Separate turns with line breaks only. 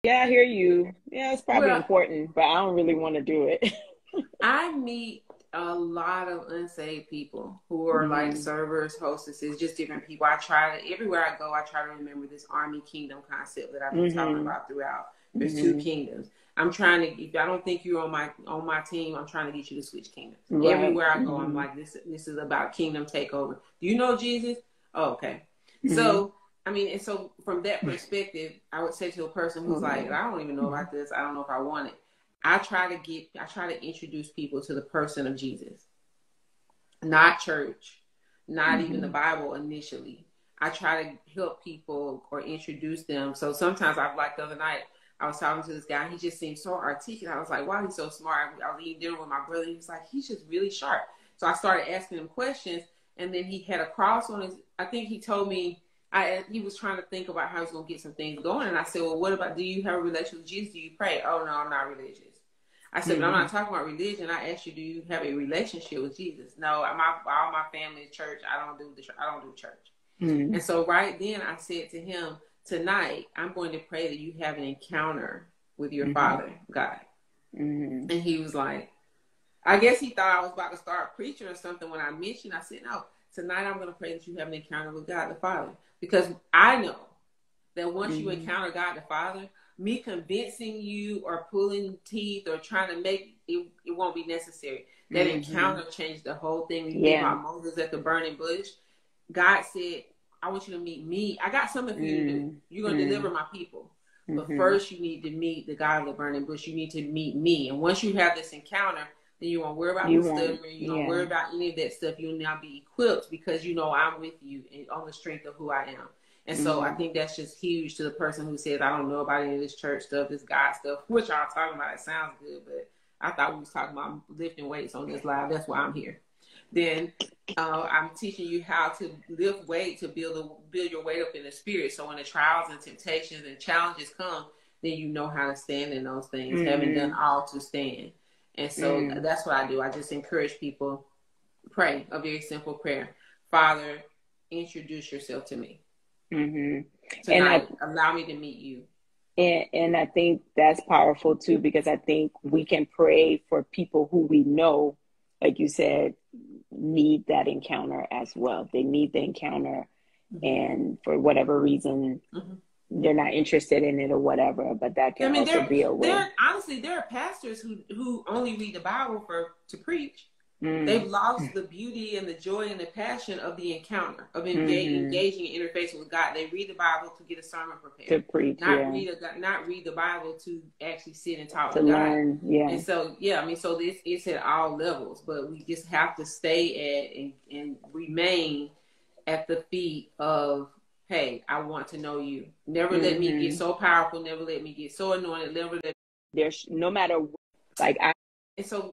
Yeah, I hear you. Yeah, it's probably
Well,
important, but I don't really want to do it.
I meet a lot of unsaved people who are like
Hmm.
servers, hostesses, just different people. I try to, everywhere I go, I try to remember this army kingdom concept that I've been talking
Hmm.
about throughout. There's two
Hmm.
kingdoms. I'm trying to, if I don't think you're on my team, I'm trying to get you to switch kingdoms.
Right.
Everywhere I go, I'm
Hmm.
like, this is about kingdom takeover. Do you know Jesus? Oh, okay.
Hmm.
So I mean, and so from that perspective, I would say to a person who's
Oh
like,
Lord.
I don't even know
Hmm.
about this. I don't know if I want it. I try to introduce people to the person of Jesus, not church, not even the
Hmm.
Bible initially. I try to help people or introduce them. So sometimes I've like the other night, I was talking to this guy. He just seemed so articulate. I was like, wow, he's so smart. I was eating dinner with my brother. He was like, he's just really sharp. So I started asking him questions, and then he had a cross on his. I think he told me he was trying to think about how he was going to get some things going. And I said, well, what about, do you have a relationship with Jesus? Do you pray? Oh, no, I'm not religious. I said, but I'm
Hmm.
not talking about religion. I asked you, do you have a relationship with Jesus? No, all my family is church. I don't do church.
Hmm.
And so right then I said to him, tonight, I'm going to pray that you have an encounter with your
Hmm.
Father, God.
Hmm.
And he was like, I guess he thought I was about to start preaching or something when I mentioned. I said, no, tonight I'm going to pray that you have an encounter with God the Father. Because I know that once you
Hmm.
encounter God the Father, me convincing you or pulling teeth or trying to make it, it won't be necessary. That
Hmm.
encounter changed the whole thing. When you think
Yeah.
about Moses at the burning bush, God said, I want you to meet me. I got something for you to do.
Hmm.
You're going to
Hmm.
deliver my people. But
Hmm.
first, you need to meet the God of the burning bush. You need to meet me. And once you have this encounter, then you won't worry about
You
the
won't.
stuttering. You don't
Yeah.
worry about any of that stuff. You'll now be equipped because you know I'm with you and on the strength of who I am. And so I
Hmm.
think that's just huge to the person who says, I don't know about any of this church stuff, this God stuff, which y'all talking about. It sounds good, but I thought we was talking about lifting weights on this live. That's why I'm here. Then I'm teaching you how to lift weight to build your weight up in the spirit. So when the trials and temptations and challenges come, then you know how to stand in those things, having done
Hmm.
all to stand. And so
Hmm.
that's what I do. I just encourage people, pray a very simple prayer. Father, introduce yourself to me
Hmm. And I
tonight. Allow me to meet you.
and I think that's powerful too, because I think we can pray for people who we know, like you said, need that encounter as well. They need the encounter,
Mm-hmm.
and for whatever reason,
Mm-hmm.
they're not interested in it or whatever. But that
I
can
mean,
also
there,
be a way.
there. Honestly, there are pastors who only read the Bible to preach. They've
Mm.
lost the beauty and the joy and the passion of the encounter of
Hmm.
engaging and interfacing with God. They read the Bible to get a sermon prepared,
To preach, yeah.
not read the Bible to actually sit and talk
To
with God.
learn, yeah.
And so, yeah, I mean, so it's at all levels, but we just have to stay and remain at the feet of, hey, I want to know you. Never let me get
Hmm.
so powerful. Never let me get so anointed. Never let.
There's no matter what, like I
And so